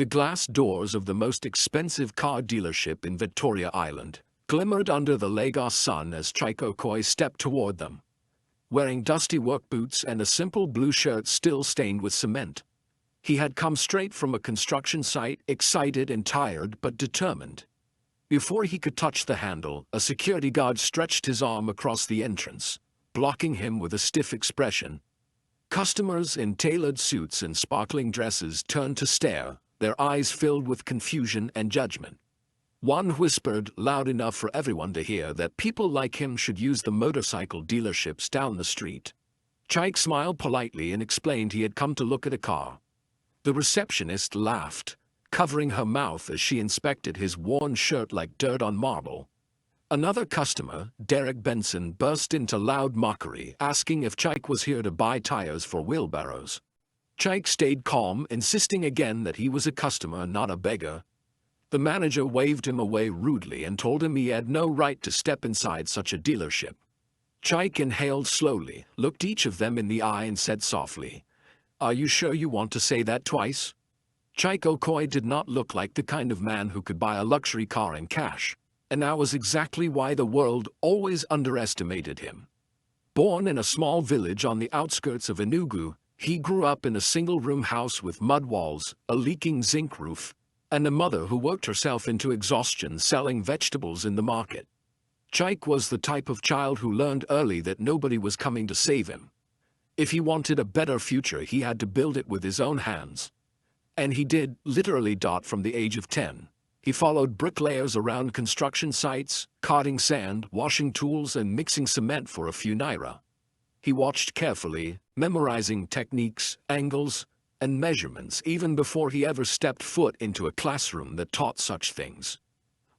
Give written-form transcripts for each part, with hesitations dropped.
The glass doors of the most expensive car dealership in Victoria Island glimmered under the Lagos sun as Chike stepped toward them, wearing dusty work boots and a simple blue shirt still stained with cement. He had come straight from a construction site, excited and tired but determined. Before he could touch the handle, a security guard stretched his arm across the entrance, blocking him with a stiff expression. Customers in tailored suits and sparkling dresses turned to stare, their eyes filled with confusion and judgment. One whispered loud enough for everyone to hear that people like him should use the motorcycle dealerships down the street. Chike smiled politely and explained he had come to look at a car. The receptionist laughed, covering her mouth as she inspected his worn shirt like dirt on marble. Another customer, Derek Benson, burst into loud mockery, asking if Chike was here to buy tires for wheelbarrows. Chike stayed calm, insisting again that he was a customer, not a beggar. The manager waved him away rudely and told him he had no right to step inside such a dealership. Chike inhaled slowly, looked each of them in the eye and said softly, "Are you sure you want to say that twice?" Chike did not look like the kind of man who could buy a luxury car in cash, and that was exactly why the world always underestimated him. Born in a small village on the outskirts of Enugu, he grew up in a single-room house with mud walls, a leaking zinc roof, and a mother who worked herself into exhaustion selling vegetables in the market. Chike was the type of child who learned early that nobody was coming to save him. If he wanted a better future, he had to build it with his own hands. And he did, literally. From the age of 10. He followed bricklayers around construction sites, carting sand, washing tools, and mixing cement for a few naira. He watched carefully, memorizing techniques, angles, and measurements even before he ever stepped foot into a classroom that taught such things.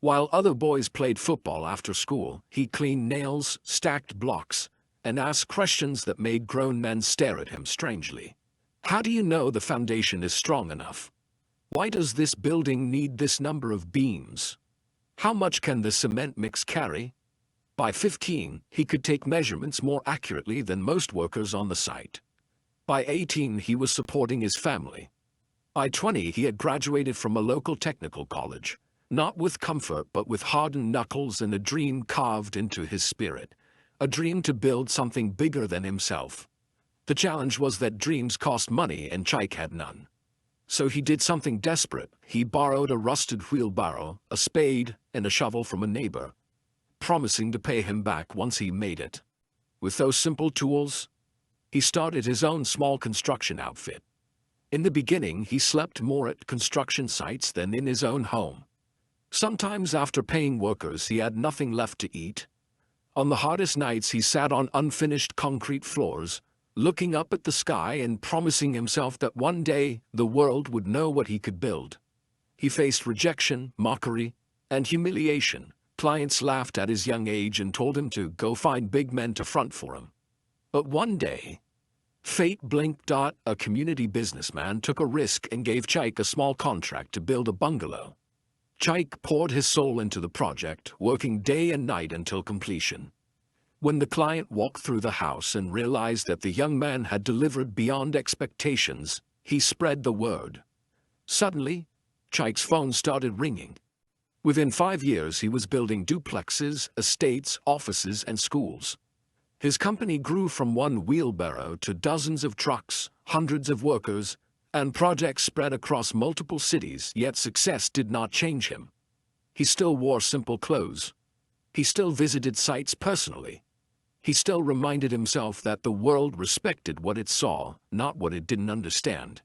While other boys played football after school, he cleaned nails, stacked blocks, and asked questions that made grown men stare at him strangely. How do you know the foundation is strong enough? Why does this building need this number of beams? How much can the cement mix carry? By 15, he could take measurements more accurately than most workers on the site. By 18, he was supporting his family. By 20, he had graduated from a local technical college, not with comfort but with hardened knuckles and a dream carved into his spirit, a dream to build something bigger than himself. The challenge was that dreams cost money and Chike had none. So he did something desperate. He borrowed a rusted wheelbarrow, a spade, and a shovel from a neighbor, promising to pay him back once he made it. With those simple tools, he started his own small construction outfit. In the beginning, he slept more at construction sites than in his own home. Sometimes after paying workers, he had nothing left to eat. On the hottest nights, he sat on unfinished concrete floors, looking up at the sky and promising himself that one day the world would know what he could build. He faced rejection, mockery, and humiliation. Clients laughed at his young age and told him to go find big men to front for him. But one day, fate blinked. A community businessman took a risk and gave Chike a small contract to build a bungalow. Chike poured his soul into the project, working day and night until completion. When the client walked through the house and realized that the young man had delivered beyond expectations, he spread the word. Suddenly, Chike's phone started ringing. Within 5 years, he was building duplexes, estates, offices, and schools. His company grew from one wheelbarrow to dozens of trucks, hundreds of workers, and projects spread across multiple cities, yet success did not change him. He still wore simple clothes. He still visited sites personally. He still reminded himself that the world respected what it saw, not what it didn't understand.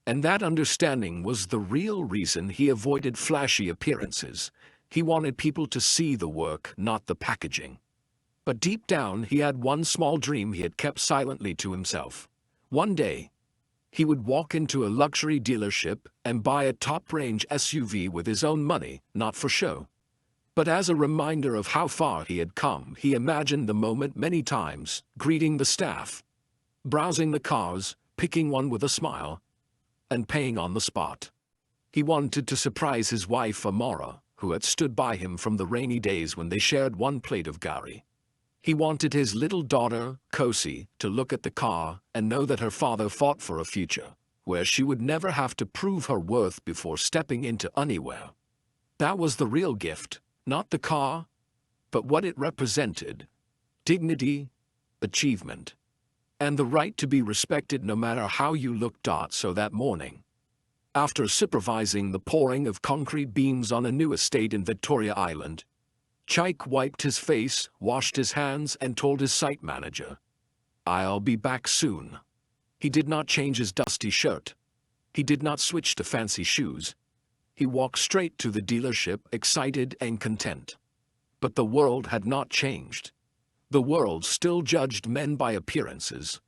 And that understanding was the real reason he avoided flashy appearances. He wanted people to see the work, not the packaging. But deep down, he had one small dream he had kept silently to himself. One day, he would walk into a luxury dealership and buy a top-range SUV with his own money, not for show, but as a reminder of how far he had come. He imagined the moment many times, greeting the staff, browsing the cars, picking one with a smile, and paying on the spot. He wanted to surprise his wife Amara, who had stood by him from the rainy days when they shared one plate of gari. He wanted his little daughter, Kosi, to look at the car and know that her father fought for a future. where she would never have to prove her worth before stepping into anywhere. That was the real gift, not the car, but what it represented: dignity, achievement, and the right to be respected no matter how you looked. So that morning, after supervising the pouring of concrete beams on a new estate in Victoria Island, Chaik wiped his face, washed his hands, and told his site manager, "I'll be back soon." He did not change his dusty shirt. He did not switch to fancy shoes. He walked straight to the dealership, excited and content. But the world had not changed. The world still judged men by appearances.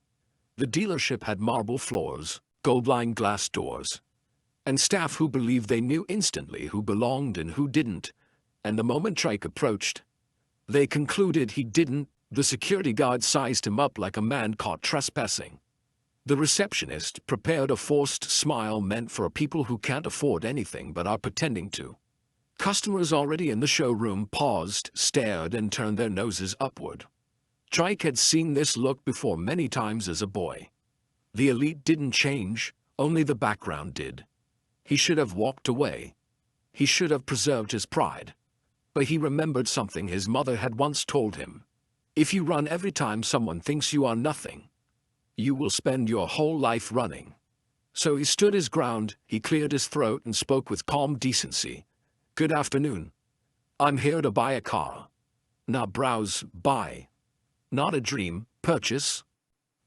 The dealership had marble floors, gold-lined glass doors, and staff who believed they knew instantly who belonged and who didn't. And the moment Chaik approached, they concluded he didn't. The security guard sized him up like a man caught trespassing. The receptionist prepared a forced smile meant for people who can't afford anything but are pretending to. Customers already in the showroom paused, stared, and turned their noses upward. Chaik had seen this look before many times as a boy. The elite didn't change, only the background did. He should have walked away. He should have preserved his pride. But he remembered something his mother had once told him. If you run every time someone thinks you are nothing, you will spend your whole life running. So he stood his ground, he cleared his throat and spoke with calm decency. "Good afternoon. I'm here to buy a car. Not browse, buy. Not a dream, purchase."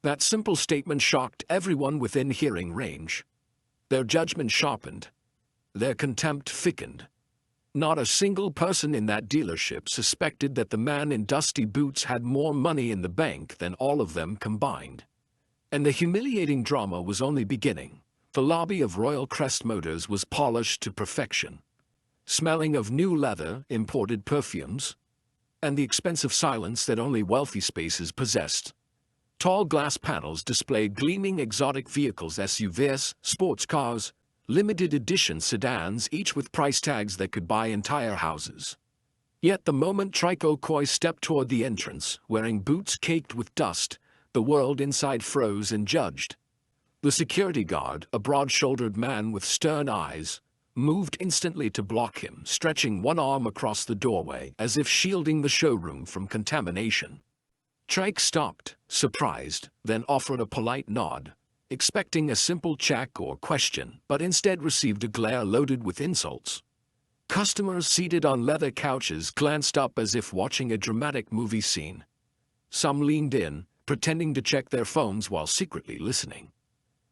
That simple statement shocked everyone within hearing range. Their judgment sharpened. Their contempt thickened. Not a single person in that dealership suspected that the man in dusty boots had more money in the bank than all of them combined. And the humiliating drama was only beginning. The lobby of Royal Crest Motors was polished to perfection, smelling of new leather, imported perfumes, and the expensive silence that only wealthy spaces possessed. Tall glass panels displayed gleaming exotic vehicles, SUVs, sports cars, limited edition sedans, each with price tags that could buy entire houses. Yet the moment Trico Koi stepped toward the entrance, wearing boots caked with dust, the world inside froze and judged. The security guard, a broad-shouldered man with stern eyes, moved instantly to block him, stretching one arm across the doorway as if shielding the showroom from contamination. Chaik stopped, surprised, then offered a polite nod, expecting a simple check or question, but instead received a glare loaded with insults. Customers seated on leather couches glanced up as if watching a dramatic movie scene. Some leaned in, pretending to check their phones while secretly listening.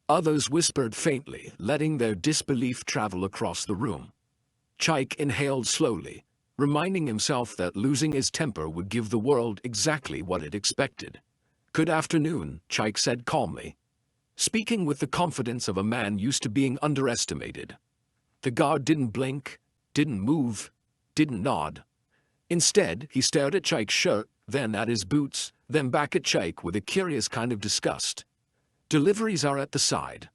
Others whispered faintly, letting their disbelief travel across the room. Chaik inhaled slowly, reminding himself that losing his temper would give the world exactly what it expected. "Good afternoon," Chaik said calmly, speaking with the confidence of a man used to being underestimated. The guard didn't blink, didn't move, didn't nod. Instead, he stared at Chaik's shirt, then at his boots, then back at Chaik with a curious kind of disgust. "Deliveries are at the side,"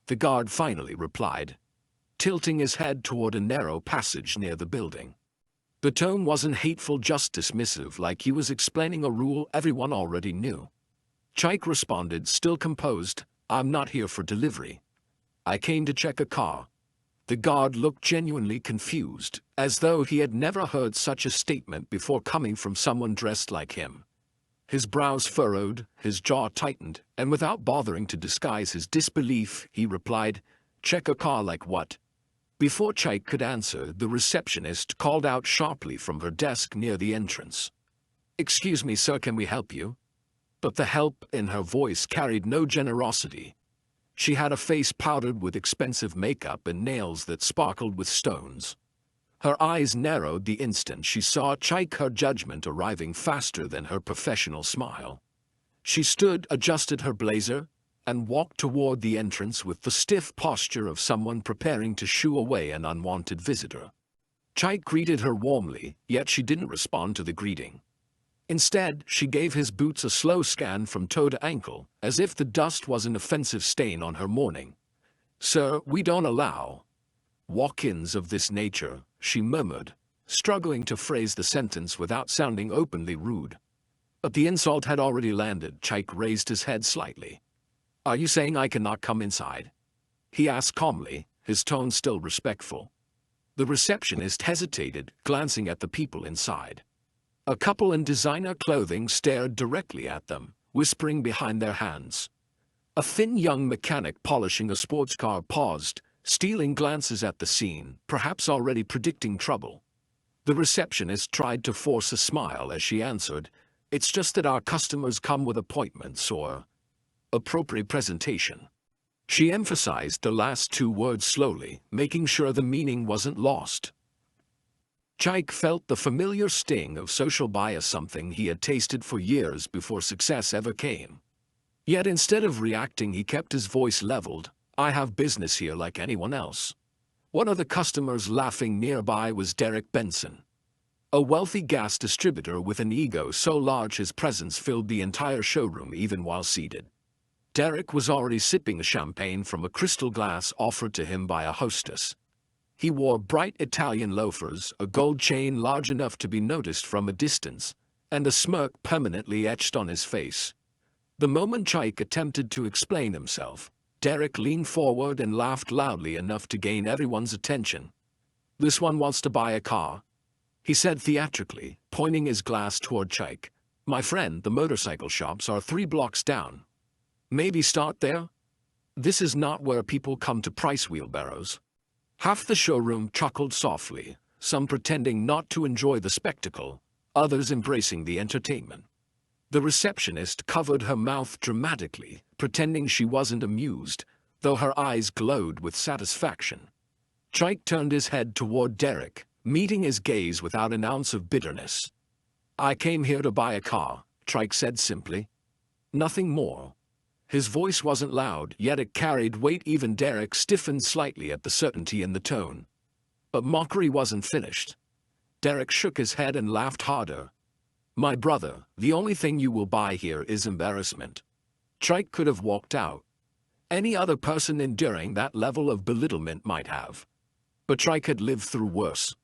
the guard finally replied, tilting his head toward a narrow passage near the building. The tone wasn't hateful, just dismissive, like he was explaining a rule everyone already knew. Chaik responded, still composed, "I'm not here for delivery. I came to check a car." The guard looked genuinely confused, as though he had never heard such a statement before coming from someone dressed like him. His brows furrowed, his jaw tightened, and without bothering to disguise his disbelief, he replied, "Check a car like what?" Before Chaik could answer, the receptionist called out sharply from her desk near the entrance, "Excuse me, sir, can we help you?" But the help in her voice carried no generosity. She had a face powdered with expensive makeup and nails that sparkled with stones. Her eyes narrowed the instant she saw Chaik, her judgment arriving faster than her professional smile. She stood, adjusted her blazer, and walked toward the entrance with the stiff posture of someone preparing to shoo away an unwanted visitor. Chaik greeted her warmly, yet she didn't respond to the greeting. Instead, she gave his boots a slow scan from toe to ankle, as if the dust was an offensive stain on her mourning. "Sir, we don't allow walk-ins of this nature," she murmured, struggling to phrase the sentence without sounding openly rude. But the insult had already landed. Chaik raised his head slightly. "Are you saying I cannot come inside?" he asked calmly, his tone still respectful. The receptionist hesitated, glancing at the people inside. A couple in designer clothing stared directly at them, whispering behind their hands. A thin young mechanic polishing a sports car paused, stealing glances at the scene, perhaps already predicting trouble. The receptionist tried to force a smile as she answered, "It's just that our customers come with appointments or appropriate presentation." She emphasized the last two words slowly, making sure the meaning wasn't lost. Chaik felt the familiar sting of social bias, something he had tasted for years before success ever came. Yet instead of reacting, he kept his voice leveled. "I have business here like anyone else." One of the customers laughing nearby was Derek Benson, a wealthy gas distributor with an ego so large his presence filled the entire showroom even while seated. Derek was already sipping champagne from a crystal glass offered to him by a hostess. He wore bright Italian loafers, a gold chain large enough to be noticed from a distance, and a smirk permanently etched on his face. The moment Chaik attempted to explain himself, Derek leaned forward and laughed loudly enough to gain everyone's attention. "This one wants to buy a car," he said theatrically, pointing his glass toward Chaik. "My friend, the motorcycle shops are 3 blocks down. Maybe start there? This is not where people come to price wheelbarrows." Half the showroom chuckled softly, some pretending not to enjoy the spectacle, others embracing the entertainment. The receptionist covered her mouth dramatically, pretending she wasn't amused, though her eyes glowed with satisfaction. Chaik turned his head toward Derek, meeting his gaze without an ounce of bitterness. "I came here to buy a car," Chaik said simply. Nothing more. His voice wasn't loud, yet it carried weight. Even Derek stiffened slightly at the certainty in the tone. But mockery wasn't finished. Derek shook his head and laughed harder. "My brother, the only thing you will buy here is embarrassment." Chaik could have walked out. Any other person enduring that level of belittlement might have. But Chaik had lived through worse.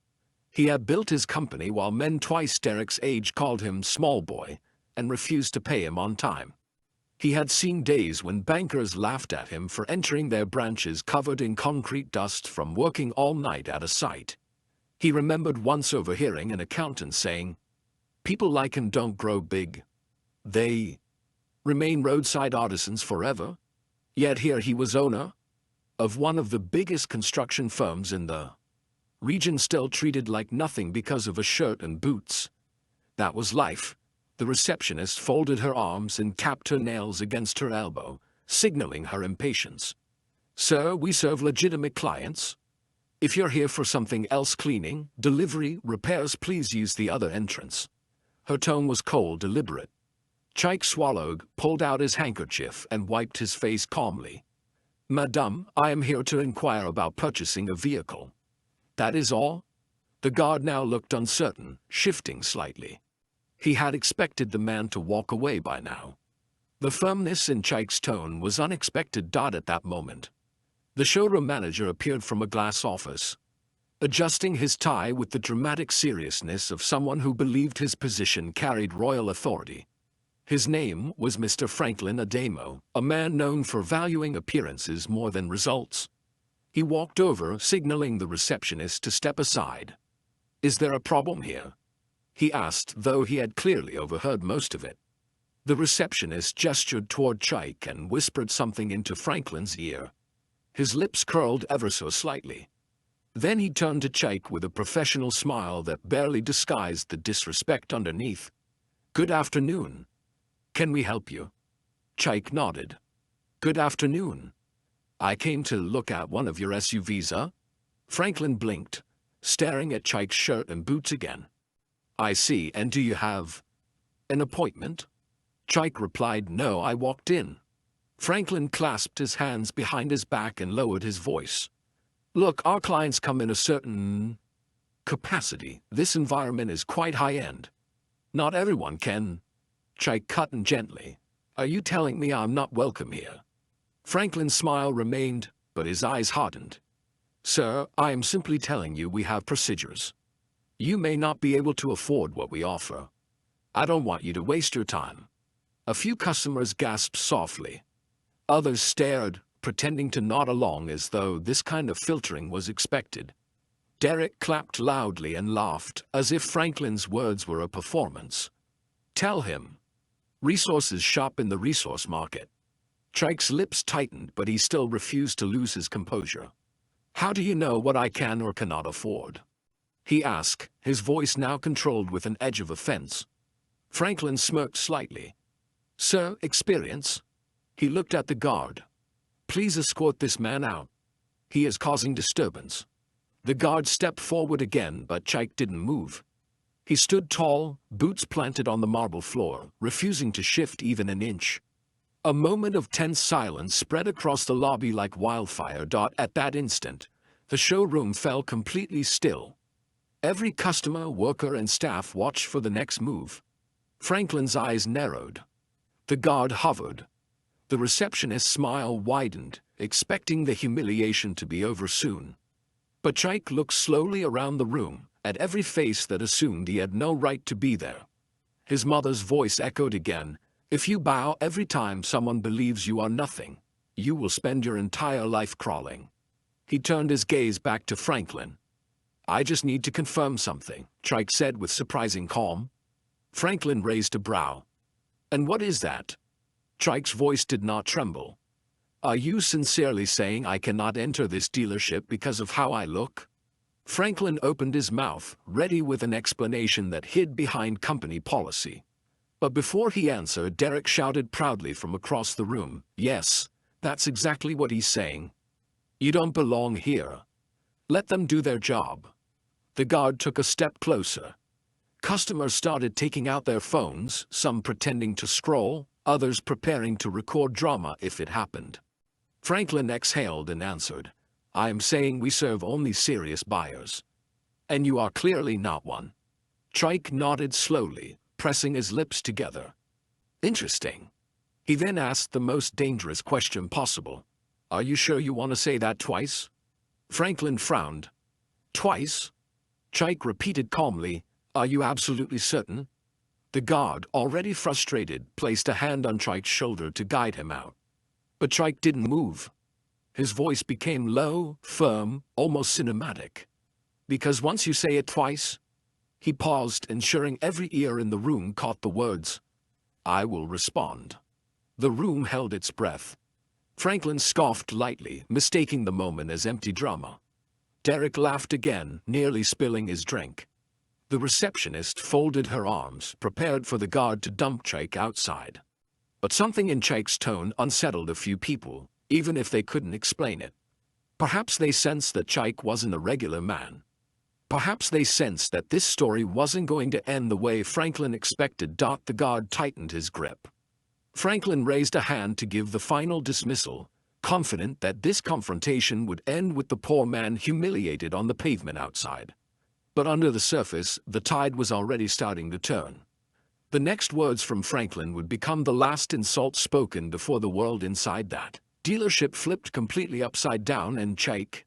He had built his company while men twice Derek's age called him small boy and refused to pay him on time. He had seen days when bankers laughed at him for entering their branches covered in concrete dust from working all night at a site. He remembered once overhearing an accountant saying, "People like him don't grow big. They remain roadside artisans forever." Yet here he was owner of one of the biggest construction firms in the region, still treated like nothing because of a shirt and boots. That was life. The receptionist folded her arms and tapped her nails against her elbow, signaling her impatience. "Sir, we serve legitimate clients. If you're here for something else, cleaning, delivery, repairs, please use the other entrance." Her tone was cold, deliberate. Chaik swallowed, pulled out his handkerchief, and wiped his face calmly. "Madame, I am here to inquire about purchasing a vehicle." "That is all?" The guard now looked uncertain, shifting slightly. He had expected the man to walk away by now. The firmness in Chaik's tone was unexpected. At that moment, the showroom manager appeared from a glass office, adjusting his tie with the dramatic seriousness of someone who believed his position carried royal authority. His name was Mr. Franklin Adamo, a man known for valuing appearances more than results. He walked over, signaling the receptionist to step aside. "Is there a problem here?" he asked, though he had clearly overheard most of it. The receptionist gestured toward Chaik and whispered something into Franklin's ear. His lips curled ever so slightly. Then he turned to Chaik with a professional smile that barely disguised the disrespect underneath. "Good afternoon. Can we help you?" Chaik nodded. "Good afternoon. I came to look at one of your SUVs, Franklin blinked, staring at Chaik's shirt and boots again. "I see, and do you have an appointment?" Chaik replied, "No, I walked in." Franklin clasped his hands behind his back and lowered his voice. "Look, our clients come in a certain capacity. This environment is quite high-end. Not everyone can." Chaik cut in gently. "Are you telling me I'm not welcome here?" Franklin's smile remained, but his eyes hardened. "Sir, I am simply telling you we have procedures. You may not be able to afford what we offer. I don't want you to waste your time." A few customers gasped softly. Others stared, pretending to nod along as though this kind of filtering was expected. Derek clapped loudly and laughed, as if Franklin's words were a performance. "Tell him. Resources shop in the resource market." Chike's lips tightened, but he still refused to lose his composure. "How do you know what I can or cannot afford?" he asked, his voice now controlled with an edge of offense. Franklin smirked slightly. "Sir, experience?" He looked at the guard. "Please escort this man out. He is causing disturbance." The guard stepped forward again, but Chike didn't move. He stood tall, boots planted on the marble floor, refusing to shift even an inch. A moment of tense silence spread across the lobby like wildfire. At that instant, the showroom fell completely still. Every customer, worker, and staff watched for the next move. Franklin's eyes narrowed. The guard hovered. The receptionist's smile widened, expecting the humiliation to be over soon. But Chike looked slowly around the room, at every face that assumed he had no right to be there. His mother's voice echoed again. "If you bow every time someone believes you are nothing, you will spend your entire life crawling." He turned his gaze back to Franklin. "I just need to confirm something," Chike said with surprising calm. Franklin raised a brow. "And what is that?" Chike's voice did not tremble. "Are you sincerely saying I cannot enter this dealership because of how I look?" Franklin opened his mouth, ready with an explanation that hid behind company policy. But before he answered, Derek shouted proudly from across the room, "Yes, that's exactly what he's saying. You don't belong here. Let them do their job." The guard took a step closer. Customers started taking out their phones, some pretending to scroll, others preparing to record drama if it happened. Franklin exhaled and answered, "I am saying we serve only serious buyers. And you are clearly not one." Chike nodded slowly, pressing his lips together. "Interesting." He then asked the most dangerous question possible. "Are you sure you want to say that twice?" Franklin frowned. "Twice?" Chike repeated calmly, "Are you absolutely certain?" The guard, already frustrated, placed a hand on Chike's shoulder to guide him out. But Chike didn't move. His voice became low, firm, almost cinematic. "Because once you say it twice..." He paused, ensuring every ear in the room caught the words, "I will respond." The room held its breath. Franklin scoffed lightly, mistaking the moment as empty drama. Derek laughed again, nearly spilling his drink. The receptionist folded her arms, prepared for the guard to dump Chike outside. But something in Chike's tone unsettled a few people, even if they couldn't explain it. Perhaps they sensed that Chike wasn't a regular man. Perhaps they sensed that this story wasn't going to end the way Franklin expected. The guard tightened his grip. Franklin raised a hand to give the final dismissal, confident that this confrontation would end with the poor man humiliated on the pavement outside. But under the surface, the tide was already starting to turn. The next words from Franklin would become the last insult spoken before the world inside that dealership flipped completely upside down, and Chike,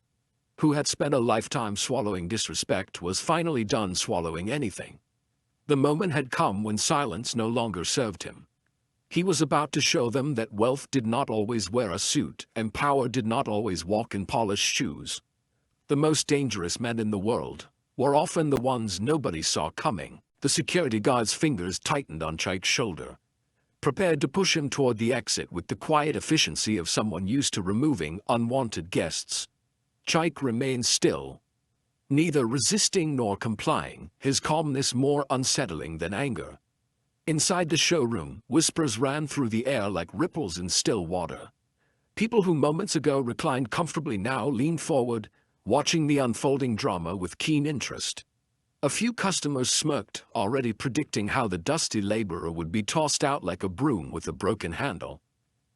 who had spent a lifetime swallowing disrespect, was finally done swallowing anything. The moment had come when silence no longer served him. He was about to show them that wealth did not always wear a suit, and power did not always walk in polished shoes. The most dangerous men in the world were often the ones nobody saw coming. The security guard's fingers tightened on Chike's shoulder, prepared to push him toward the exit with the quiet efficiency of someone used to removing unwanted guests. Chike remained still, neither resisting nor complying, his calmness more unsettling than anger. Inside the showroom, whispers ran through the air like ripples in still water. People who moments ago reclined comfortably now leaned forward, watching the unfolding drama with keen interest. A few customers smirked, already predicting how the dusty laborer would be tossed out like a broom with a broken handle.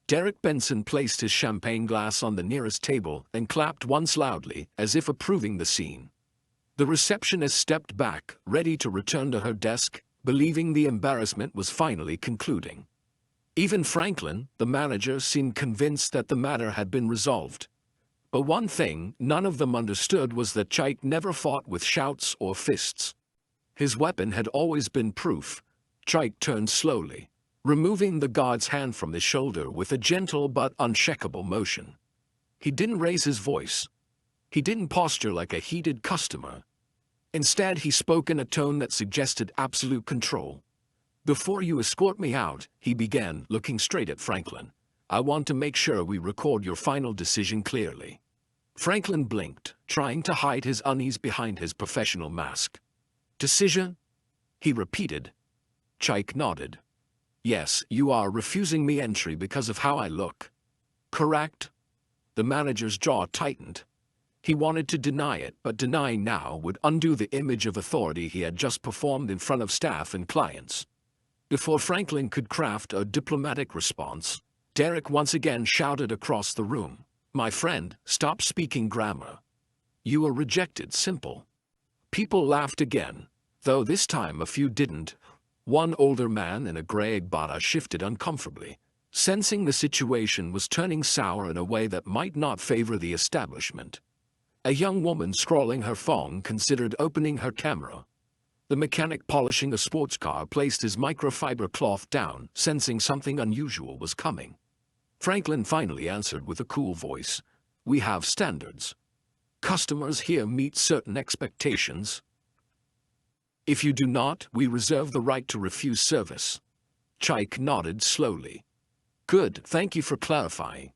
Derek Benson placed his champagne glass on the nearest table and clapped once loudly, as if approving the scene. The receptionist stepped back, ready to return to her desk, believing the embarrassment was finally concluding. Even Franklin, the manager, seemed convinced that the matter had been resolved. But one thing none of them understood was that Chike never fought with shouts or fists. His weapon had always been proof. Chike turned slowly, removing the guard's hand from his shoulder with a gentle but unshakable motion. He didn't raise his voice. He didn't posture like a heated customer. Instead, he spoke in a tone that suggested absolute control. "Before you escort me out," he began, looking straight at Franklin, "I want to make sure we record your final decision clearly." Franklin blinked, trying to hide his unease behind his professional mask. "Decision?" he repeated. Chike nodded. "Yes, you are refusing me entry because of how I look. Correct?" The manager's jaw tightened. He wanted to deny it, but denying now would undo the image of authority he had just performed in front of staff and clients. Before Franklin could craft a diplomatic response, Derek once again shouted across the room, "My friend, stop speaking grammar. You were rejected, simple." People laughed again, though this time a few didn't. One older man in a gray agbada shifted uncomfortably, sensing the situation was turning sour in a way that might not favor the establishment. A young woman scrolling her phone considered opening her camera. The mechanic polishing a sports car placed his microfiber cloth down, sensing something unusual was coming. Franklin finally answered with a cool voice, "We have standards. Customers here meet certain expectations. If you do not, we reserve the right to refuse service." Chike nodded slowly. "Good, thank you for clarifying."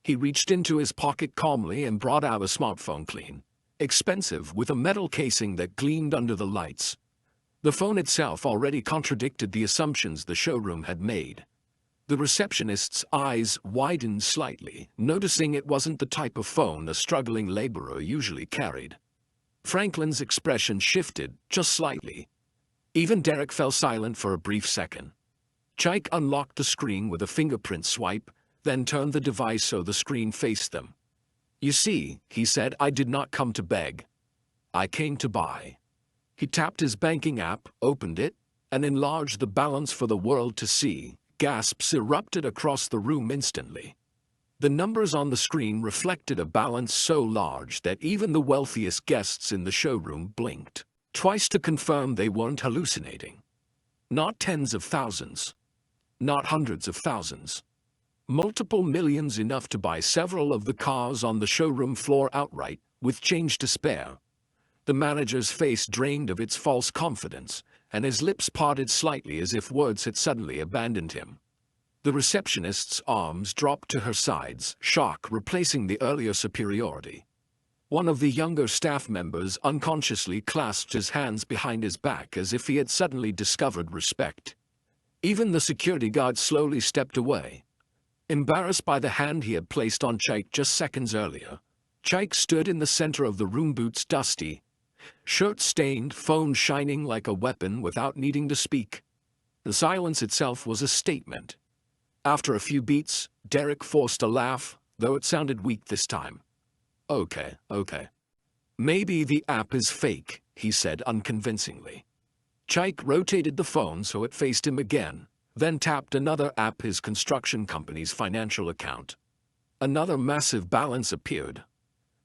He reached into his pocket calmly and brought out a smartphone, clean, expensive, with a metal casing that gleamed under the lights. The phone itself already contradicted the assumptions the showroom had made. The receptionist's eyes widened slightly, noticing it wasn't the type of phone a struggling laborer usually carried. Franklin's expression shifted, just slightly. Even Derek fell silent for a brief second. Chike unlocked the screen with a fingerprint swipe, then turned the device so the screen faced them. "You see," he said, "I did not come to beg. I came to buy." He tapped his banking app, opened it, and enlarged the balance for the world to see. Gasps erupted across the room instantly. The numbers on the screen reflected a balance so large that even the wealthiest guests in the showroom blinked twice to confirm they weren't hallucinating. Not tens of thousands. Not hundreds of thousands. Multiple millions, enough to buy several of the cars on the showroom floor outright, with change to spare. The manager's face drained of its false confidence, and his lips parted slightly as if words had suddenly abandoned him. The receptionist's arms dropped to her sides, shock replacing the earlier superiority. One of the younger staff members unconsciously clasped his hands behind his back as if he had suddenly discovered respect. Even the security guard slowly stepped away. Embarrassed by the hand he had placed on Chike just seconds earlier, Chike stood in the center of the room, boots dusty, shirt stained, phone shining like a weapon without needing to speak. The silence itself was a statement. After a few beats, Derek forced a laugh, though it sounded weak this time. Okay. Maybe the app is fake," he said unconvincingly. Chike rotated the phone so it faced him again, then tapped another app, his construction company's financial account. Another massive balance appeared.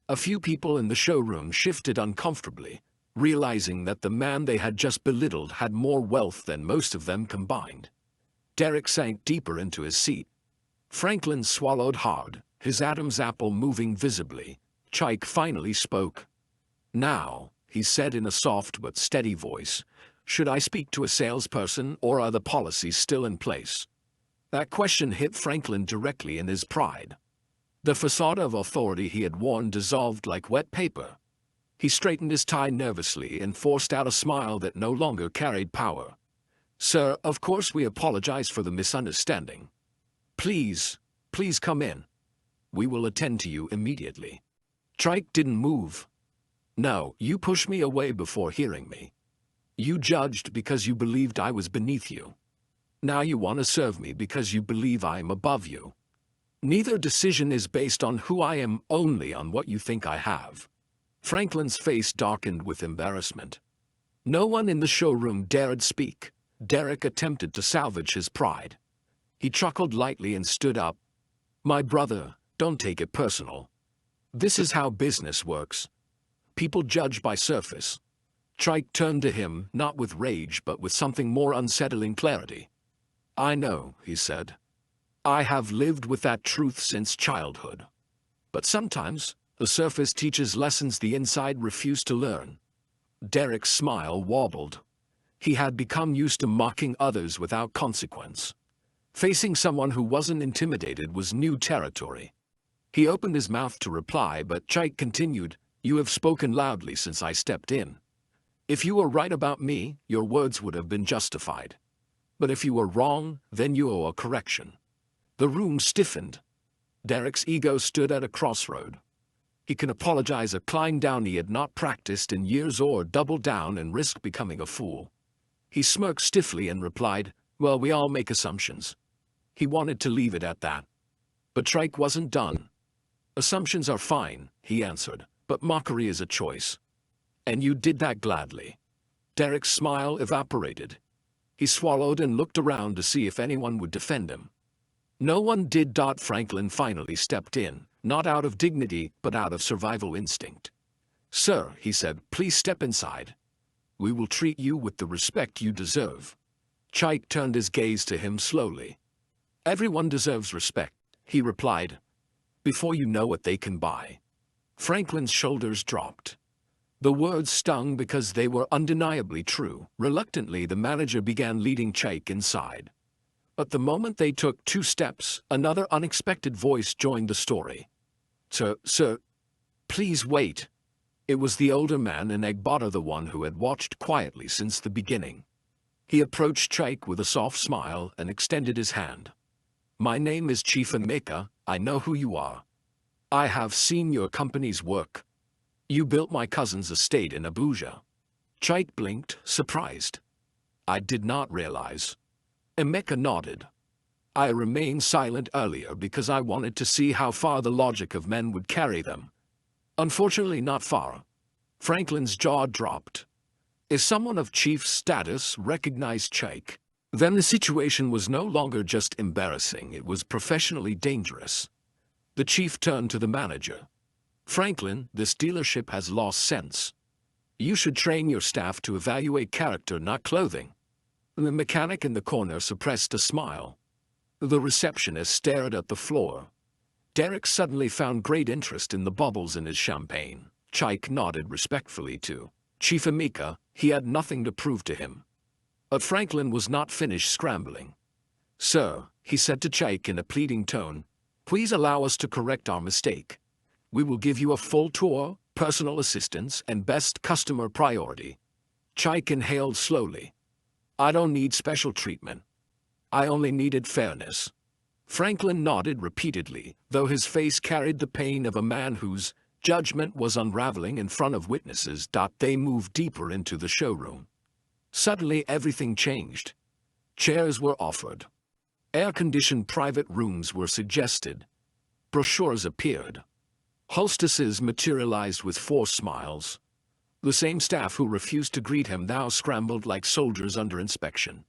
A few people in the showroom shifted uncomfortably, realizing that the man they had just belittled had more wealth than most of them combined. Derek sank deeper into his seat. Franklin swallowed hard, his Adam's apple moving visibly. Chike finally spoke. "Now," he said in a soft but steady voice, "should I speak to a salesperson, or are the policies still in place?" That question hit Franklin directly in his pride. The facade of authority he had worn dissolved like wet paper. He straightened his tie nervously and forced out a smile that no longer carried power. "Sir, of course we apologize for the misunderstanding. Please come in. We will attend to you immediately." Chike didn't move. "No, you pushed me away before hearing me. You judged because you believed I was beneath you. Now you want to serve me because you believe I am above you. Neither decision is based on who I am, only on what you think I have." Franklin's face darkened with embarrassment. No one in the showroom dared speak. Derek attempted to salvage his pride. He chuckled lightly and stood up. "My brother, don't take it personal. This is how business works. People judge by surface." Chike turned to him, not with rage but with something more unsettling clarity. "I know," he said. "I have lived with that truth since childhood. But sometimes, the surface teaches lessons the inside refused to learn. Derek's smile wobbled. He had become used to mocking others without consequence. Facing someone who wasn't intimidated was new territory. He opened his mouth to reply, but Chike continued, "You have spoken loudly since I stepped in. If you were right about me, your words would have been justified. But if you were wrong, then you owe a correction." The room stiffened. Derek's ego stood at a crossroad. He can apologize a climb down he had not practiced in years or double down and risk becoming a fool. He smirked stiffly and replied, "Well, we all make assumptions." He wanted to leave it at that. But Chike wasn't done. "Assumptions are fine," he answered, "but mockery is a choice. And you did that gladly." Derek's smile evaporated. He swallowed and looked around to see if anyone would defend him. No one did. Franklin finally stepped in, not out of dignity, but out of survival instinct. "Sir," he said, "please step inside. We will treat you with the respect you deserve." Chike turned his gaze to him slowly. "Everyone deserves respect," he replied, "before you know what they can buy." Franklin's shoulders dropped. The words stung because they were undeniably true. Reluctantly, the manager began leading Chike inside. But the moment they took 2 steps, another unexpected voice joined the story. Sir, please wait." It was the older man in Egbata, the one who had watched quietly since the beginning. He approached Chike with a soft smile and extended his hand. "My name is Chief Emeka. I know who you are. I have seen your company's work. You built my cousin's estate in Abuja." Chike blinked, surprised. "I did not realize." Emeka nodded. "I remained silent earlier because I wanted to see how far the logic of men would carry them. Unfortunately, not far." Franklin's jaw dropped. If someone of chief status recognized Chike, then the situation was no longer just embarrassing, it was professionally dangerous. The chief turned to the manager. "Franklin, this dealership has lost sense. You should train your staff to evaluate character, not clothing." The mechanic in the corner suppressed a smile. The receptionist stared at the floor. Derek suddenly found great interest in the bubbles in his champagne. Chike nodded respectfully to Chief Emeka. He had nothing to prove to him. But Franklin was not finished scrambling. "Sir," he said to Chike in a pleading tone, "please allow us to correct our mistake. We will give you a full tour, personal assistance, and best customer priority." Chike inhaled slowly. "I don't need special treatment. I only needed fairness." Franklin nodded repeatedly, though his face carried the pain of a man whose judgment was unraveling in front of witnesses. They moved deeper into the showroom. Suddenly everything changed. Chairs were offered. Air-conditioned private rooms were suggested. Brochures appeared. Hostesses materialized with forced smiles. The same staff who refused to greet him now scrambled like soldiers under inspection.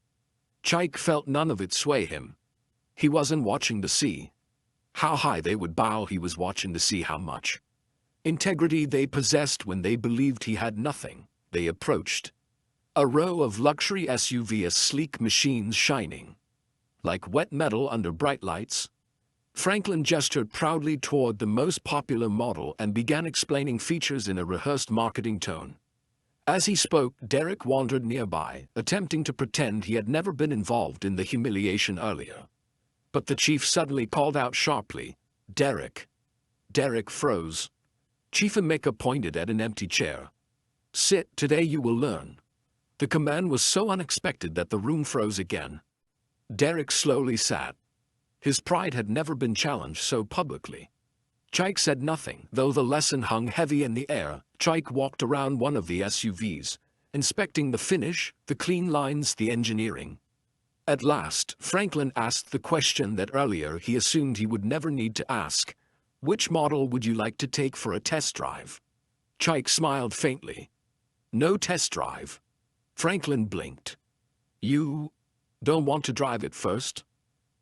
Chike felt none of it sway him. He wasn't watching to see how high they would bow, he was watching to see how much integrity they possessed when they believed he had nothing. They approached a row of luxury SUVs, sleek machines shining like wet metal under bright lights. Franklin gestured proudly toward the most popular model and began explaining features in a rehearsed marketing tone. As he spoke, Derek wandered nearby, attempting to pretend he had never been involved in the humiliation earlier. But the chief suddenly called out sharply, "Derek!" Derek froze. Chief Emeka pointed at an empty chair. "Sit, today you will learn." The command was so unexpected that the room froze again. Derek slowly sat. His pride had never been challenged so publicly. Chike said nothing, though the lesson hung heavy in the air. Chike walked around one of the SUVs, inspecting the finish, the clean lines, the engineering. At last, Franklin asked the question that earlier he assumed he would never need to ask. "Which model would you like to take for a test drive?" Chike smiled faintly. "No test drive." Franklin blinked. "You don't want to drive it first?"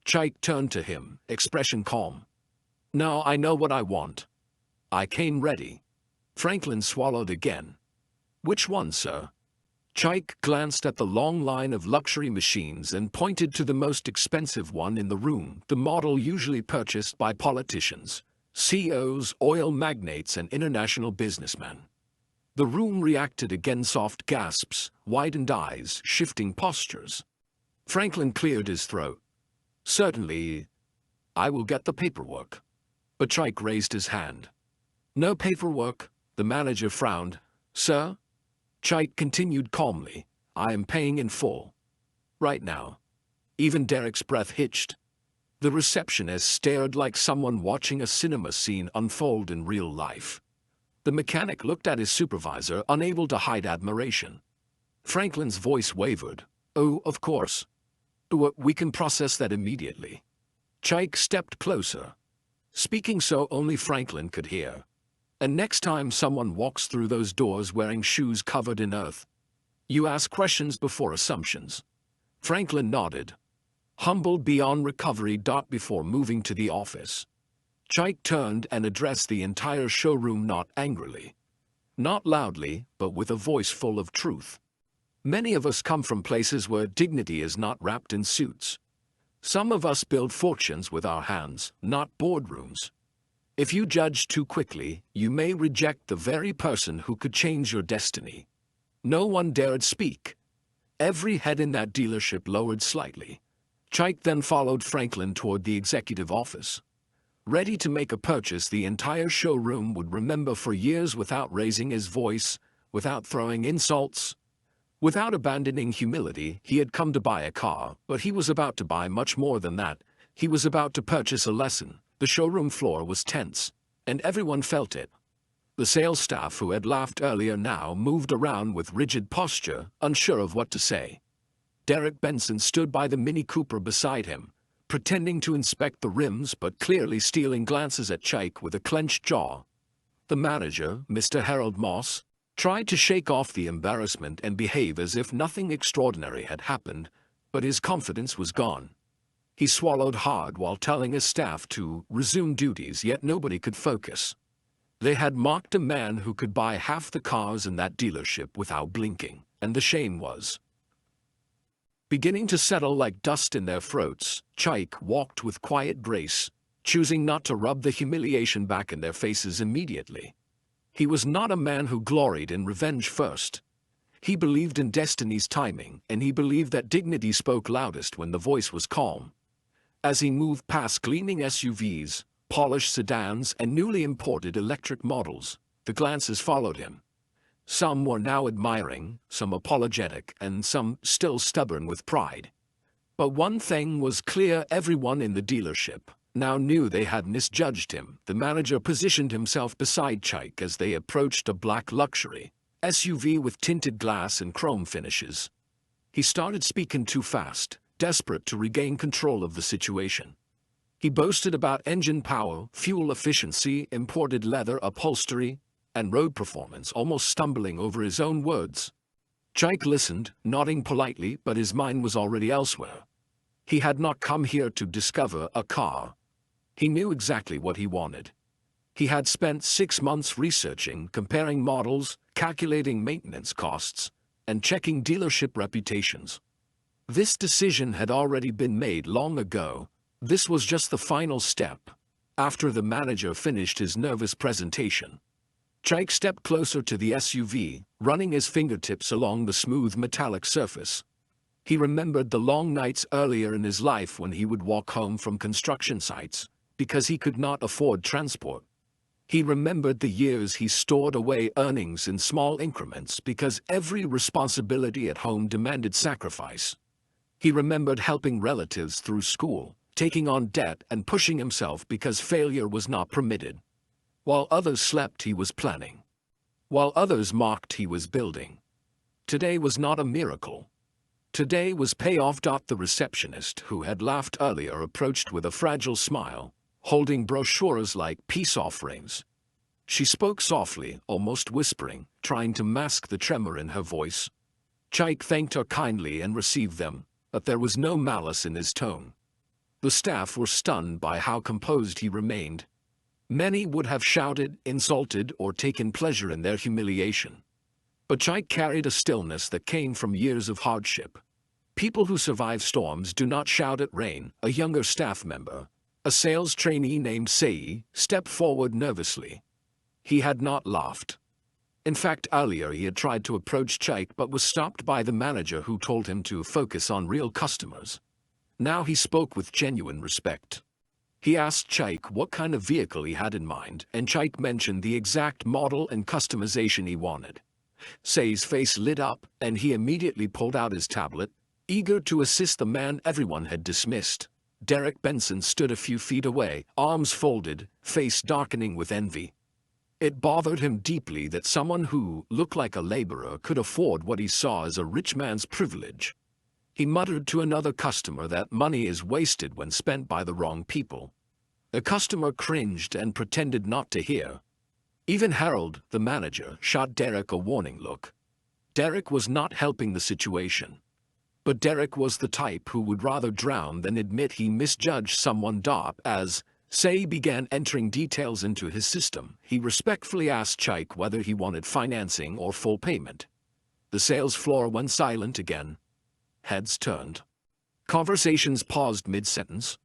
Chike turned to him, expression calm. "No, I know what I want. I came ready." Franklin swallowed again. "Which one, sir?" Chike glanced at the long line of luxury machines and pointed to the most expensive one in the room, the model usually purchased by politicians. CEOs, oil magnates, and international businessmen. The room reacted again, soft gasps, widened eyes, shifting postures. Franklin cleared his throat. Certainly, I will get the paperwork. But Chike raised his hand. No paperwork, the manager frowned. Sir? Chike continued calmly. I am paying in full. Right now. Even Derek's breath hitched. The receptionist stared like someone watching a cinema scene unfold in real life. The mechanic looked at his supervisor, unable to hide admiration. Franklin's voice wavered. Oh, of course. We can process that immediately. Chike stepped closer, speaking so only Franklin could hear. And next time someone walks through those doors wearing shoes covered in earth, you ask questions before assumptions. Franklin nodded, humbled beyond recovery. Before moving to the office, Chike turned and addressed the entire showroom, not angrily, not loudly, but with a voice full of truth. Many of us come from places where dignity is not wrapped in suits. Some of us build fortunes with our hands, not boardrooms. If you judge too quickly, you may reject the very person who could change your destiny. No one dared speak. Every head in that dealership lowered slightly. Chike then followed Franklin toward the executive office. Ready to make a purchase the entire showroom would remember for years, without raising his voice, without throwing insults, without abandoning humility. He had come to buy a car, but he was about to buy much more than that. He was about to purchase a lesson. The showroom floor was tense, and everyone felt it. The sales staff who had laughed earlier now moved around with rigid posture, unsure of what to say. Derek Benson stood by the Mini Cooper beside him, pretending to inspect the rims but clearly stealing glances at Chike with a clenched jaw. The manager, Mr. Harold Moss, tried to shake off the embarrassment and behave as if nothing extraordinary had happened, but his confidence was gone. He swallowed hard while telling his staff to resume duties, yet nobody could focus. They had mocked a man who could buy half the cars in that dealership without blinking, and the shame was beginning to settle like dust in their throats. Chike walked with quiet grace, choosing not to rub the humiliation back in their faces immediately. He was not a man who gloried in revenge first. He believed in destiny's timing, and he believed that dignity spoke loudest when the voice was calm. As he moved past gleaming SUVs, polished sedans, and newly imported electric models, the glances followed him. Some were now admiring, some apologetic, and some still stubborn with pride. But one thing was clear: everyone in the dealership now knew they had misjudged him. The manager positioned himself beside Chike as they approached a black luxury SUV with tinted glass and chrome finishes. He started speaking too fast, desperate to regain control of the situation. He boasted about engine power, fuel efficiency, imported leather upholstery, and road performance, almost stumbling over his own words. Chike listened, nodding politely, but his mind was already elsewhere. He had not come here to discover a car. He knew exactly what he wanted. He had spent 6 months researching, comparing models, calculating maintenance costs, and checking dealership reputations. This decision had already been made long ago. This was just the final step. After the manager finished his nervous presentation, Chike stepped closer to the SUV, running his fingertips along the smooth metallic surface. He remembered the long nights earlier in his life when he would walk home from construction sites, because he could not afford transport. He remembered the years he stored away earnings in small increments because every responsibility at home demanded sacrifice. He remembered helping relatives through school, taking on debt, and pushing himself because failure was not permitted. While others slept, he was planning. While others mocked, he was building. Today was not a miracle. Today was payoff. The receptionist, who had laughed earlier, approached with a fragile smile, holding brochures like peace offerings. She spoke softly, almost whispering, trying to mask the tremor in her voice. Chike thanked her kindly and received them, but there was no malice in his tone. The staff were stunned by how composed he remained. Many would have shouted, insulted, or taken pleasure in their humiliation. But Chike carried a stillness that came from years of hardship. People who survive storms do not shout at rain, a younger staff member, A sales trainee named Sei stepped forward nervously. He had not laughed. In fact, earlier he had tried to approach Chaik but was stopped by the manager who told him to focus on real customers. Now he spoke with genuine respect. He asked Chaik what kind of vehicle he had in mind, and Chaik mentioned the exact model and customization he wanted. Sei's face lit up, and he immediately pulled out his tablet, eager to assist the man everyone had dismissed. Derek Benson stood a few feet away, arms folded, face darkening with envy. It bothered him deeply that someone who looked like a laborer could afford what he saw as a rich man's privilege. He muttered to another customer that money is wasted when spent by the wrong people. The customer cringed and pretended not to hear. Even Harold, the manager, shot Derek a warning look. Derek was not helping the situation. But Derek was the type who would rather drown than admit he misjudged someone. As Sei began entering details into his system, he respectfully asked Chaik whether he wanted financing or full payment. The sales floor went silent again. Heads turned. Conversations paused mid-sentence.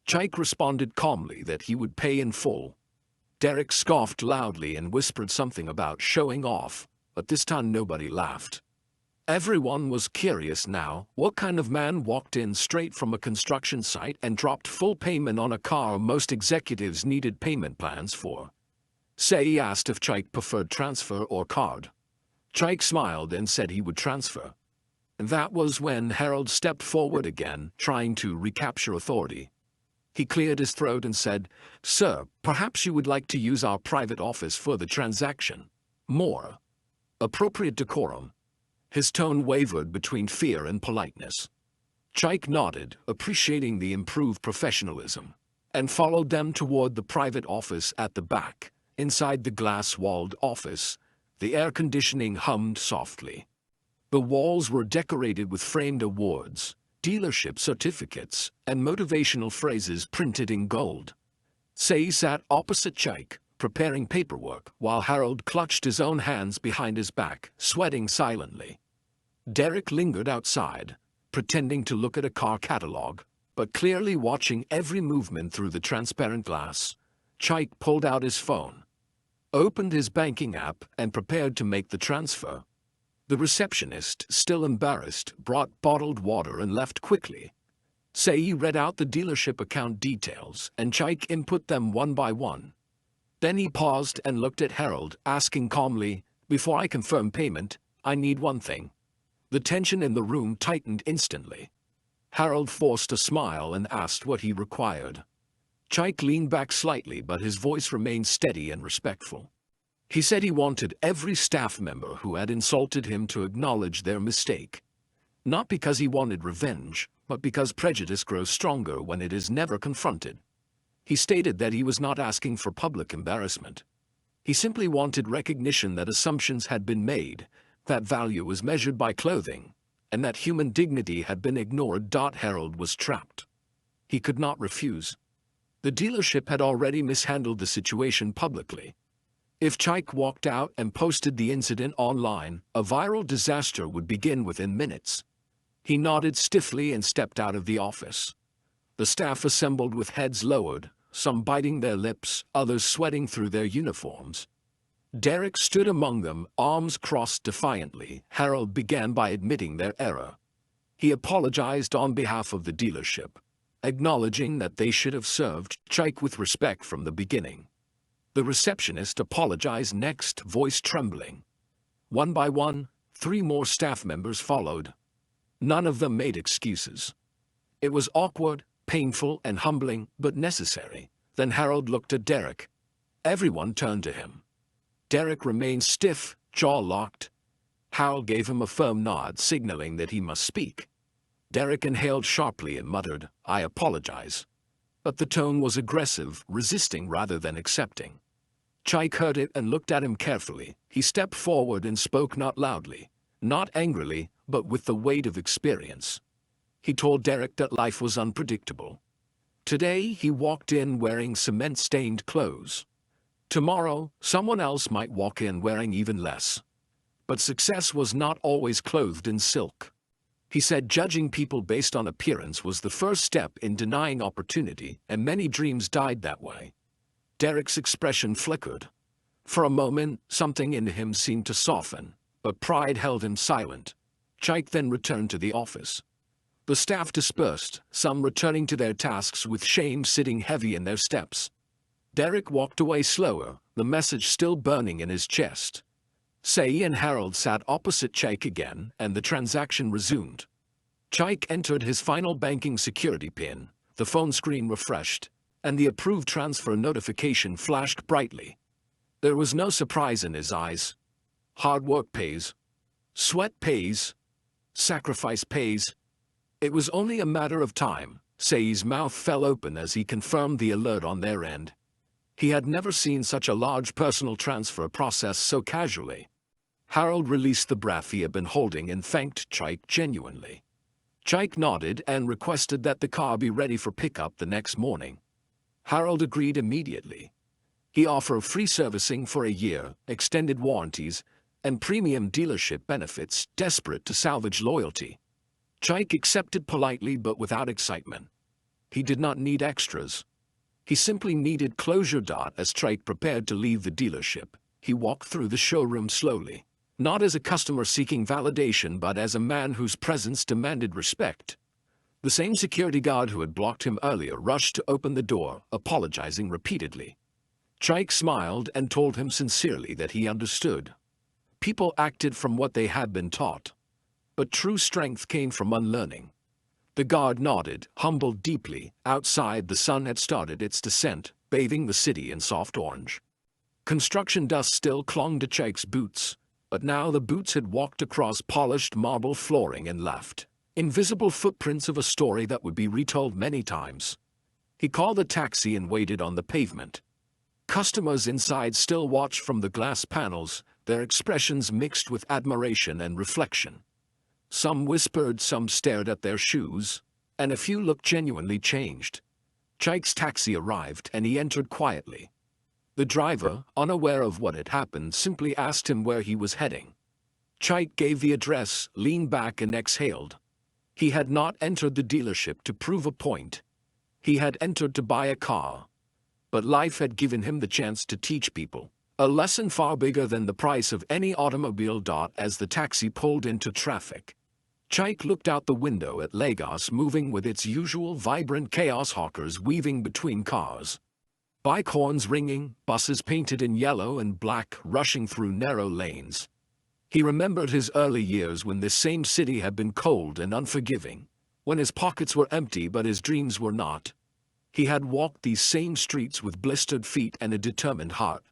Chaik responded calmly that he would pay in full. Derek scoffed loudly and whispered something about showing off, but this time nobody laughed. Everyone was curious now. What kind of man walked in straight from a construction site and dropped full payment on a car most executives needed payment plans for? Sei asked if Chaik preferred transfer or card. Chaik smiled and said he would transfer. And that was when Harold stepped forward again, trying to recapture authority. He cleared his throat and said, "Sir, perhaps you would like to use our private office for the transaction. More appropriate decorum." His tone wavered between fear and politeness. Chaik nodded, appreciating the improved professionalism, and followed them toward the private office at the back. Inside the glass-walled office, the air conditioning hummed softly. The walls were decorated with framed awards, dealership certificates, and motivational phrases printed in gold. Sei sat opposite Chaik, preparing paperwork, while Harold clutched his own hands behind his back, sweating silently. Derek lingered outside, pretending to look at a car catalog, but clearly watching every movement through the transparent glass. Chaik pulled out his phone, opened his banking app, and prepared to make the transfer. The receptionist, still embarrassed, brought bottled water and left quickly. Sei read out the dealership account details, and Chaik input them one by one. Then he paused and looked at Harold, asking calmly, "Before I confirm payment, I need one thing." The tension in the room tightened instantly. Harold forced a smile and asked what he required. Chaik leaned back slightly, but his voice remained steady and respectful. He said he wanted every staff member who had insulted him to acknowledge their mistake. Not because he wanted revenge, but because prejudice grows stronger when it is never confronted. He stated that he was not asking for public embarrassment. He simply wanted recognition that assumptions had been made, that value was measured by clothing, and that human dignity had been ignored. Harold was trapped. He could not refuse. The dealership had already mishandled the situation publicly. If Chaik walked out and posted the incident online, a viral disaster would begin within minutes. He nodded stiffly and stepped out of the office. The staff assembled with heads lowered, some biting their lips, others sweating through their uniforms. Derek stood among them, arms crossed defiantly. Harold began by admitting their error. He apologized on behalf of the dealership, acknowledging that they should have served Chaik with respect from the beginning. The receptionist apologized next, voice trembling. One by one, 3 more staff members followed. None of them made excuses. It was awkward, painful, and humbling, but necessary. Then Harold looked at Derek. Everyone turned to him. Derek remained stiff, jaw locked. Harold gave him a firm nod, signaling that he must speak. Derek inhaled sharply and muttered, "I apologize." But the tone was aggressive, resisting rather than accepting. Chaik heard it and looked at him carefully. He stepped forward and spoke not loudly, not angrily, but with the weight of experience. He told Derek that life was unpredictable. Today he walked in wearing cement-stained clothes. Tomorrow, someone else might walk in wearing even less. But success was not always clothed in silk. He said judging people based on appearance was the first step in denying opportunity, and many dreams died that way. Derek's expression flickered. For a moment, something in him seemed to soften, but pride held him silent. Chike then returned to the office. The staff dispersed, some returning to their tasks with shame sitting heavy in their steps. Derek walked away slower, the message still burning in his chest. Say and Harold sat opposite Chike again, and the transaction resumed. Chike entered his final banking security PIN, the phone screen refreshed, and the approved transfer notification flashed brightly. There was no surprise in his eyes. Hard work pays. Sweat pays. Sacrifice pays. It was only a matter of time. Say's mouth fell open as he confirmed the alert on their end. He had never seen such a large personal transfer process so casually. Harold released the breath he had been holding and thanked Chike genuinely. Chike nodded and requested that the car be ready for pickup the next morning. Harold agreed immediately. He offered free servicing for a year, extended warranties, and premium dealership benefits, desperate to salvage loyalty. Chike accepted politely but without excitement. He did not need extras. He simply needed closure. As Chike prepared to leave the dealership, he walked through the showroom slowly. Not as a customer seeking validation but as a man whose presence demanded respect. The same security guard who had blocked him earlier rushed to open the door, apologizing repeatedly. Chike smiled and told him sincerely that he understood. People acted from what they had been taught. But true strength came from unlearning. The guard nodded, humbled deeply. Outside, the sun had started its descent, bathing the city in soft orange. Construction dust still clung to Chike's boots, but now the boots had walked across polished marble flooring and left invisible footprints of a story that would be retold many times. He called a taxi and waited on the pavement. Customers inside still watched from the glass panels, their expressions mixed with admiration and reflection. Some whispered, some stared at their shoes, and a few looked genuinely changed. Chike's taxi arrived and he entered quietly. The driver, unaware of what had happened, simply asked him where he was heading. Chike gave the address, leaned back and exhaled. He had not entered the dealership to prove a point. He had entered to buy a car. But life had given him the chance to teach people. A lesson far bigger than the price of any automobile. As the taxi pulled into traffic, Chike looked out the window at Lagos moving with its usual vibrant chaos, hawkers weaving between cars. Bike horns ringing, buses painted in yellow and black rushing through narrow lanes. He remembered his early years when this same city had been cold and unforgiving, when his pockets were empty but his dreams were not. He had walked these same streets with blistered feet and a determined heart.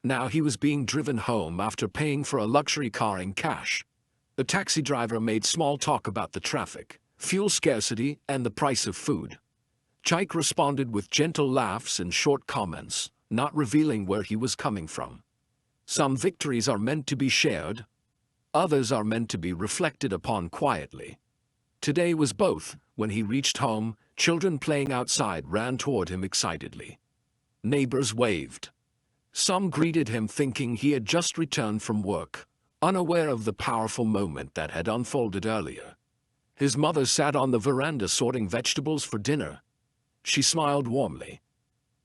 Now he was being driven home after paying for a luxury car in cash. The taxi driver made small talk about the traffic, fuel scarcity, and the price of food. Chike responded with gentle laughs and short comments, not revealing where he was coming from. Some victories are meant to be shared. Others are meant to be reflected upon quietly. Today was both. When he reached home, children playing outside ran toward him excitedly. Neighbors waved. Some greeted him thinking he had just returned from work, unaware of the powerful moment that had unfolded earlier. His mother sat on the veranda sorting vegetables for dinner. She smiled warmly.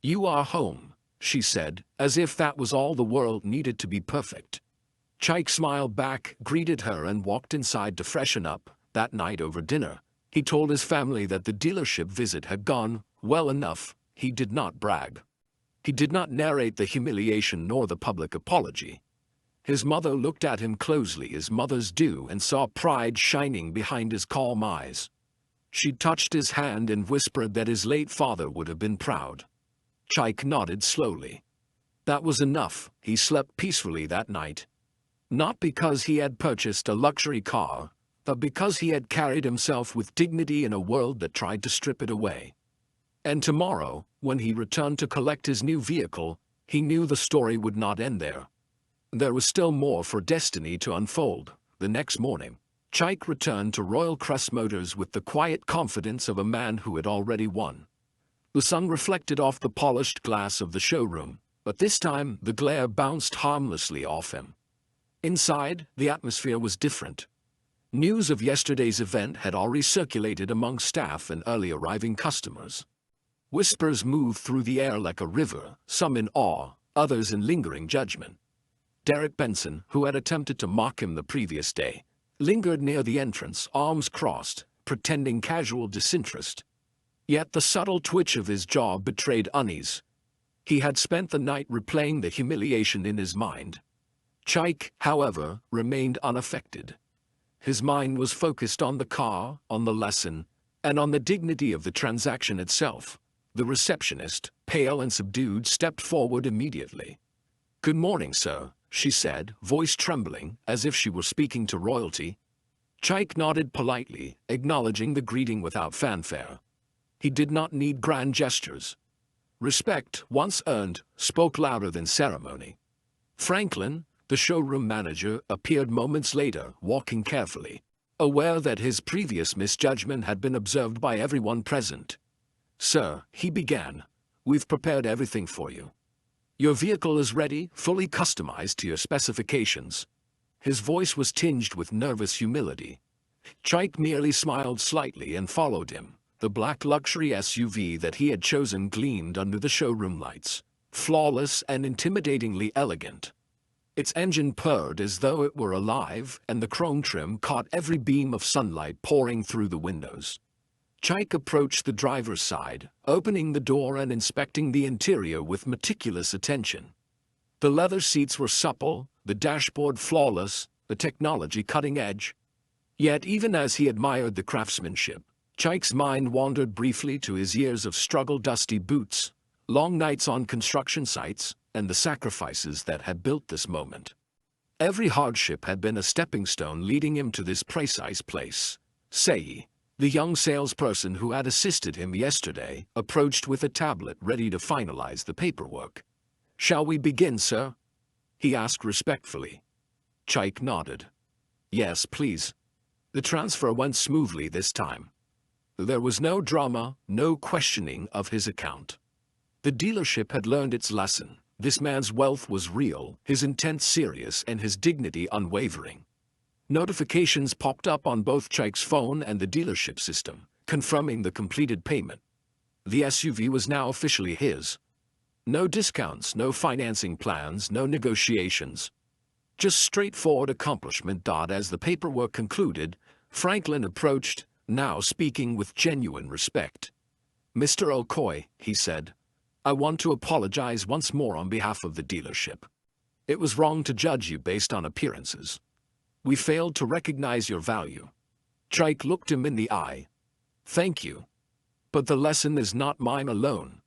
"You are home," she said, as if that was all the world needed to be perfect. Chike smiled back, greeted her and walked inside to freshen up. That night over dinner, he told his family that the dealership visit had gone well enough. He did not brag. He did not narrate the humiliation nor the public apology. His mother looked at him closely as mothers do and saw pride shining behind his calm eyes. She touched his hand and whispered that his late father would have been proud. Chike nodded slowly. That was enough. He slept peacefully that night. Not because he had purchased a luxury car, but because he had carried himself with dignity in a world that tried to strip it away. And tomorrow, when he returned to collect his new vehicle, he knew the story would not end there. There was still more for destiny to unfold. The next morning, Chike returned to Royal Crest Motors with the quiet confidence of a man who had already won. The sun reflected off the polished glass of the showroom, but this time the glare bounced harmlessly off him. Inside, the atmosphere was different. News of yesterday's event had already circulated among staff and early arriving customers. Whispers moved through the air like a river, some in awe, others in lingering judgment. Derek Benson, who had attempted to mock him the previous day, lingered near the entrance, arms crossed, pretending casual disinterest. Yet the subtle twitch of his jaw betrayed unease. He had spent the night replaying the humiliation in his mind. Chike, however, remained unaffected. His mind was focused on the car, on the lesson, and on the dignity of the transaction itself. The receptionist, pale and subdued, stepped forward immediately. "Good morning, sir," she said, voice trembling, as if she were speaking to royalty. Chike nodded politely, acknowledging the greeting without fanfare. He did not need grand gestures. Respect, once earned, spoke louder than ceremony. Franklin, the showroom manager, appeared moments later, walking carefully, aware that his previous misjudgment had been observed by everyone present. "Sir," he began, "we've prepared everything for you. Your vehicle is ready, fully customized to your specifications." His voice was tinged with nervous humility. Chike merely smiled slightly and followed him. The black luxury SUV that he had chosen gleamed under the showroom lights, flawless and intimidatingly elegant. Its engine purred as though it were alive, and the chrome trim caught every beam of sunlight pouring through the windows. Chike approached the driver's side, opening the door and inspecting the interior with meticulous attention. The leather seats were supple, the dashboard flawless, the technology cutting edge. Yet even as he admired the craftsmanship, Chike's mind wandered briefly to his years of struggle, dusty boots, long nights on construction sites, and the sacrifices that had built this moment. Every hardship had been a stepping stone leading him to this precise place. Sei, the young salesperson who had assisted him yesterday, approached with a tablet ready to finalize the paperwork. "Shall we begin, sir?" he asked respectfully. Chike nodded. "Yes, please." The transfer went smoothly this time. There was no drama, no questioning of his account. The dealership had learned its lesson. This man's wealth was real, his intent serious, and his dignity unwavering. Notifications popped up on both Chike's phone and the dealership system, confirming the completed payment. The SUV was now officially his. No discounts, no financing plans, no negotiations. Just straightforward accomplishment. As the paperwork concluded, Franklin approached, now speaking with genuine respect. "Mr. Okoye," he said, "I want to apologize once more on behalf of the dealership. It was wrong to judge you based on appearances. We failed to recognize your value." Chike looked him in the eye. "Thank you. But the lesson is not mine alone.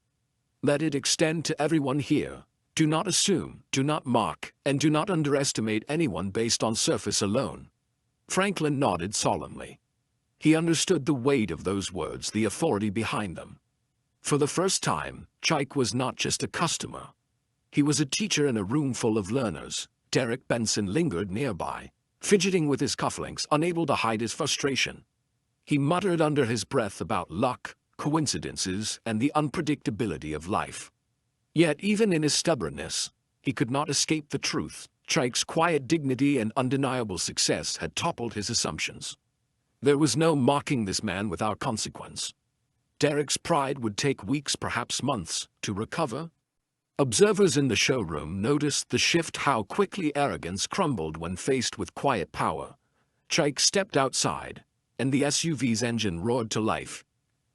Let it extend to everyone here. Do not assume, do not mock, and do not underestimate anyone based on surface alone." Franklin nodded solemnly. He understood the weight of those words, the authority behind them. For the first time, Chike was not just a customer. He was a teacher in a room full of learners. Derek Benson lingered nearby, fidgeting with his cufflinks, unable to hide his frustration. He muttered under his breath about luck, coincidences, and the unpredictability of life. Yet even in his stubbornness, he could not escape the truth. Chike's quiet dignity and undeniable success had toppled his assumptions. There was no mocking this man without consequence. Derek's pride would take weeks, perhaps months, to recover. Observers in the showroom noticed the shift, how quickly arrogance crumbled when faced with quiet power. Chike stepped outside, and the SUV's engine roared to life.